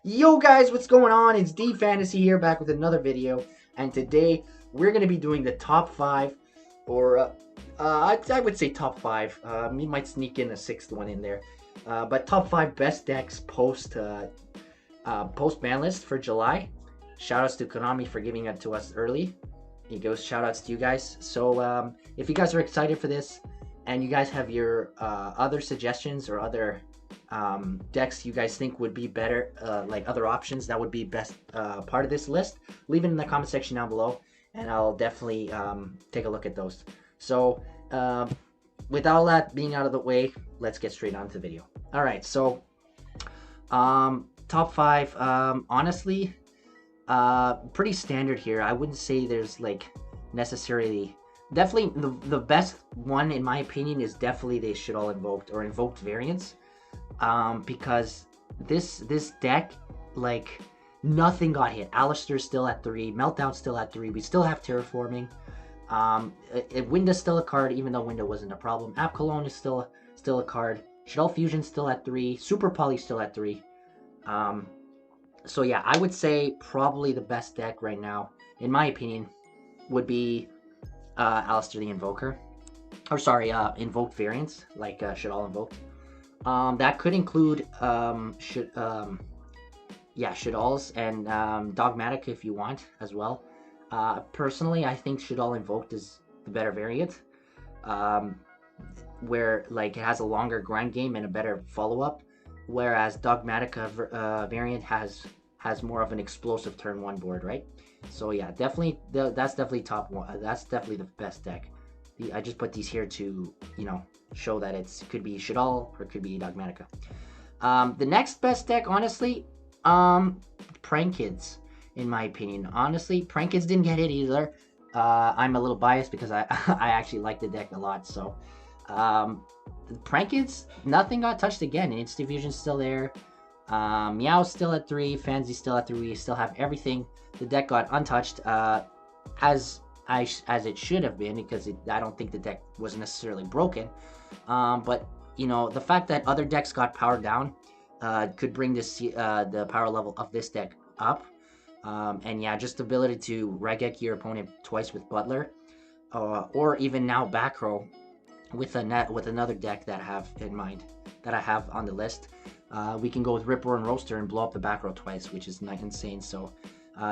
Yo guys, what's going on? It's D Fantasy here, back with another video, and today we're gonna be doing the top five, or I would say top five. We might sneak in a sixth one in there, but top five best decks post ban list for July. Shoutouts to Konami for giving it to us early. Here goes shoutouts to you guys. So if you guys are excited for this, and you guys have your other suggestions or other decks you guys think would be better, like other options that would be best part of this list, leave it in the comment section down below, and I'll definitely take a look at those. So with all that being out of the way, let's get straight on to the video. All right, so top five, honestly, pretty standard here. I wouldn't say there's like necessarily, definitely the best one in my opinion is definitely they should all invoked or invoked variants. Because this deck, like, nothing got hit. Alistair's still at 3, Meltdown's still at 3, we still have Terraforming. Window's still a card, even though Window wasn't a problem. App Cologne is still a card. Shaddoll Fusion's still at 3, Super Poly's still at 3. So yeah, I would say probably the best deck right now, in my opinion, would be Alistair the Invoker. Or sorry, invoked variants, like Shaddoll Invoked. That could include Shadolls and Dogmatic if you want as well. Personally, I think Shaddoll Invoked is the better variant, where like it has a longer grind game and a better follow-up, whereas Dogmatica variant has more of an explosive turn 1 board, right? So yeah, definitely that's definitely top one. That's definitely the best deck. I just put these here to, you know, show that it could be Shaddoll or it could be Dogmatica. The next best deck, honestly, Prank Kids, in my opinion. Honestly, Prank Kids didn't get hit either. I'm a little biased because I actually like the deck a lot. So Prank Kids, nothing got touched again. Instant Fusion's still there. Meow's still at 3. Fanzy's still at 3. We still have everything. The deck got untouched, as it should have been, because I don't think the deck was necessarily broken. But you know, the fact that other decks got powered down could bring this the power level of this deck up. And yeah, just the ability to regex your opponent twice with Butler, or even now back row with another deck that I have in mind, that I have on the list. We can go with Ripper and Roaster and blow up the back row twice, which is not insane. So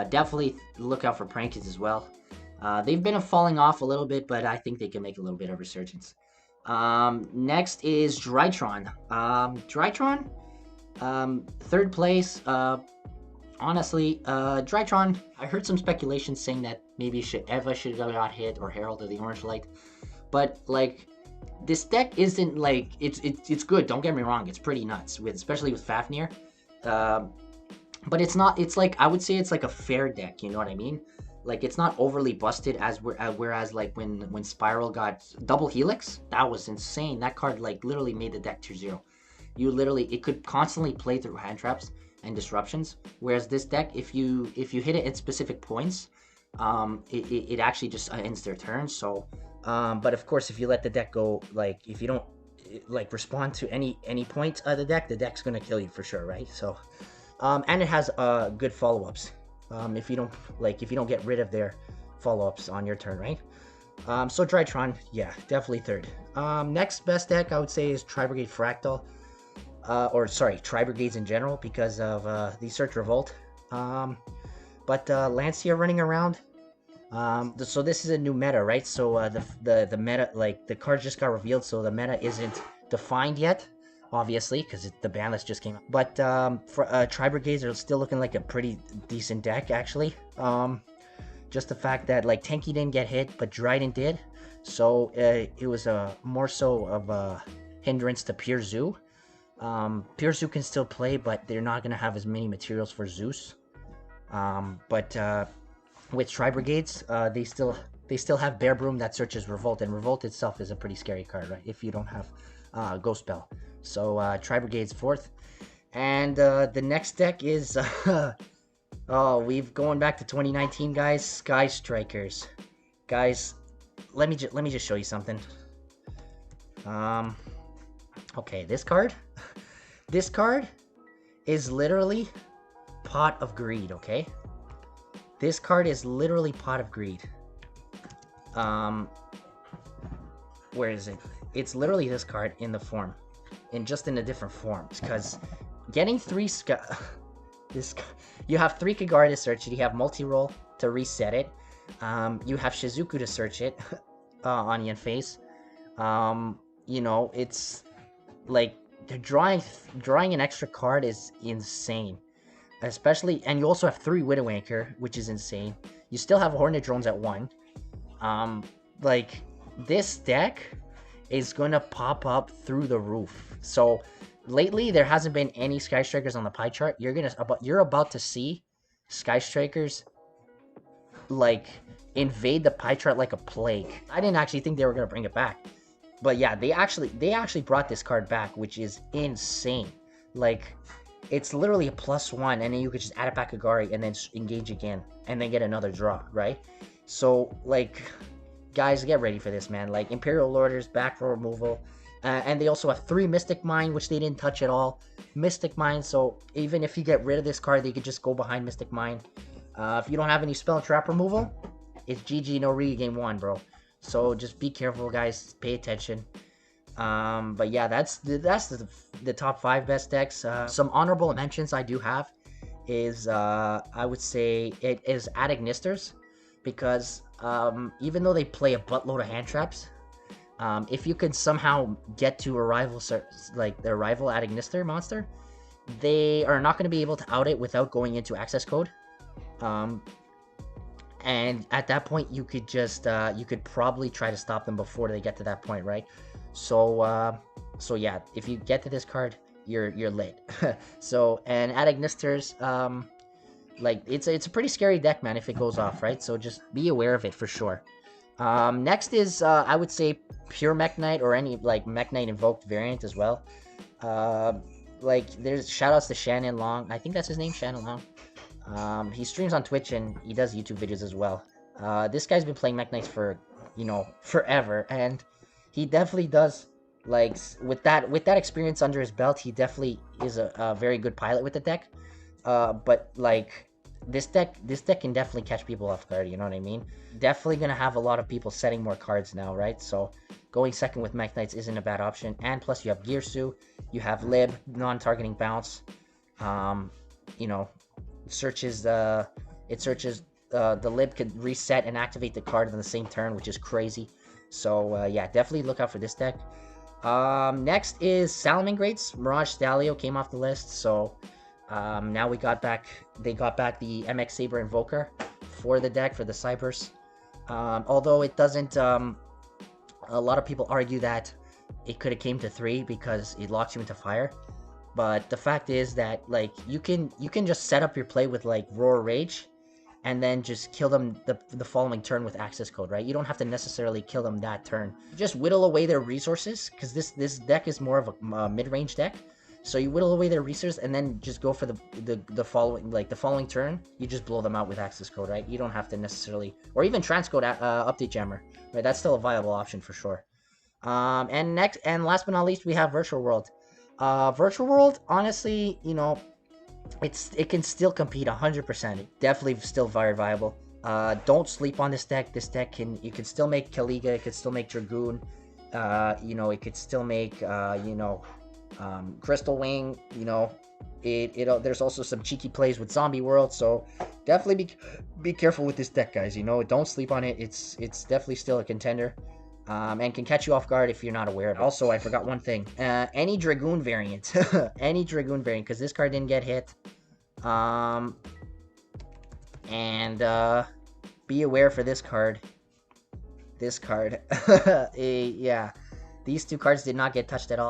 definitely look out for Prank Kids as well. They've been falling off a little bit, but I think they can make a little bit of resurgence. Next is Drytron. Drytron, third place. Honestly, Drytron, I heard some speculation saying that maybe Eva should have got hit, or Herald of the Orange Light. But like, this deck isn't like, it's good, don't get me wrong, it's pretty nuts, especially with Fafnir. But it's not, it's like, I would say it's like a fair deck, you know what I mean? Like, it's not overly busted whereas like when Spiral got double Helix, that was insane. That card like literally made the deck tier 0. It could constantly play through hand traps and disruptions. Whereas this deck, if you hit it at specific points, it actually just ends their turn. So, but of course, if you let the deck go, like if you don't like respond to any point of the deck's gonna kill you for sure, right? So, and it has good follow-ups. If you don't get rid of their follow-ups on your turn, right? So Drytron, yeah, definitely third. Next best deck I would say is Tri-Brigade Fractal, or sorry, Tri-Brigades in general, because of the Search Revolt. But Lancia running around. So this is a new meta, right? So the meta, like the cards just got revealed, so the meta isn't defined yet, obviously, because the ban list just came out. But for Tri-Brigades are still looking like a pretty decent deck, actually. Just the fact that like Tanky didn't get hit, but Dryden did, so it was more so of a hindrance to Pure Zoo. Pure Zoo can still play, but they're not gonna have as many materials for Zeus. But with Tri-Brigades, they still have Bear Broom that searches Revolt, and Revolt itself is a pretty scary card, right? If you don't have Ghost Spell. So Tri-Brigade's fourth. And the next deck is oh, we've going back to 2019, guys. Sky Strikers. Guys, let me just show you something. Okay, this card is literally Pot of Greed, okay? This card is literally Pot of Greed. Where is it? It's literally this card in the form. Just in a different form. Because getting 3 you have 3 Kagari to search it. You have multi-roll to reset it. You have Shizuku to search it. Onion face. You know, it's like drawing an extra card is insane. Especially, and you also have 3 Widow Anchor, which is insane. You still have Hornet Drones at 1. Like, this deck is gonna pop up through the roof. So, lately, there hasn't been any Sky Strikers on the pie chart. You're about to see Sky Strikers, like, invade the pie chart like a plague. I didn't actually think they were gonna bring it back. But yeah, they actually brought this card back, which is insane. Like, it's literally a +1, and then you could just add it back Kagari and then engage again, and then get another draw, right? So, like, guys, get ready for this, man. Like, Imperial Orders, back for removal. And they also have 3 Mystic Mine, which they didn't touch at all. Mystic Mine, so even if you get rid of this card, they could just go behind Mystic Mine. If you don't have any Spell and Trap removal, it's GG, no re game 1, bro. So just be careful, guys. Pay attention. But yeah, that's the top 5 best decks. Some honorable mentions I do have is, I would say, it is Adignisters. Because even though they play a buttload of hand traps, if you can somehow get to a rival, like their rival Adignister monster, they are not going to be able to out it without going into access code. And at that point, you could just you could probably try to stop them before they get to that point, right? So so yeah, if you get to this card, you're lit. So, and Adignisters, like, it's a pretty scary deck, man, if it goes off, right? So just be aware of it for sure. Next is, I would say, pure Mech Knight, or any, like, Mech Knight invoked variant as well. Like, there's shoutouts to Shannon Long. I think that's his name, Shannon Long. He streams on Twitch, and he does YouTube videos as well. This guy's been playing Mech Knights for, you know, forever, and he definitely does, like, with that experience under his belt, he definitely is a very good pilot with the deck. But, like, this deck can definitely catch people off guard, you know what I mean? Definitely gonna have a lot of people setting more cards now, right? So going second with Mech Knights isn't a bad option. And plus you have Gearsu, you have Lib, non-targeting bounce. You know, it searches the Lib could reset and activate the card in the same turn, which is crazy. So yeah, definitely look out for this deck. Next is Salamangreats. Mirage Stalio came off the list, so now they got back the MX Saber Invoker for the deck, for the Cybers. Although it doesn't, a lot of people argue that it could have came to 3 because it locks you into fire. But the fact is that, like, you can just set up your play with, like, Roar Rage, and then just kill them the following turn with access code, right? You don't have to necessarily kill them that turn. Just whittle away their resources, because this deck is more of a mid-range deck. So you whittle away their resources, and then just go for the following turn. You just blow them out with access code, right? You don't have to necessarily, or even transcode update jammer, right? That's still a viable option for sure. And last but not least, we have Virtual World. Virtual World, honestly, you know, it can still compete 100%. It definitely still very viable. Don't sleep on this deck. This deck you can still make Kaliga. It could still make Dragoon. You know, it could still make you know, Crystal Wing. You know, there's also some cheeky plays with Zombie World. So definitely be careful with this deck, guys. You know, don't sleep on it. It's definitely still a contender. And can catch you off guard if you're not aware of it. Also, I forgot one thing. Any Dragoon variant. Any Dragoon variant, because this card didn't get hit. And be aware for this card. This card. Yeah. These 2 cards did not get touched at all.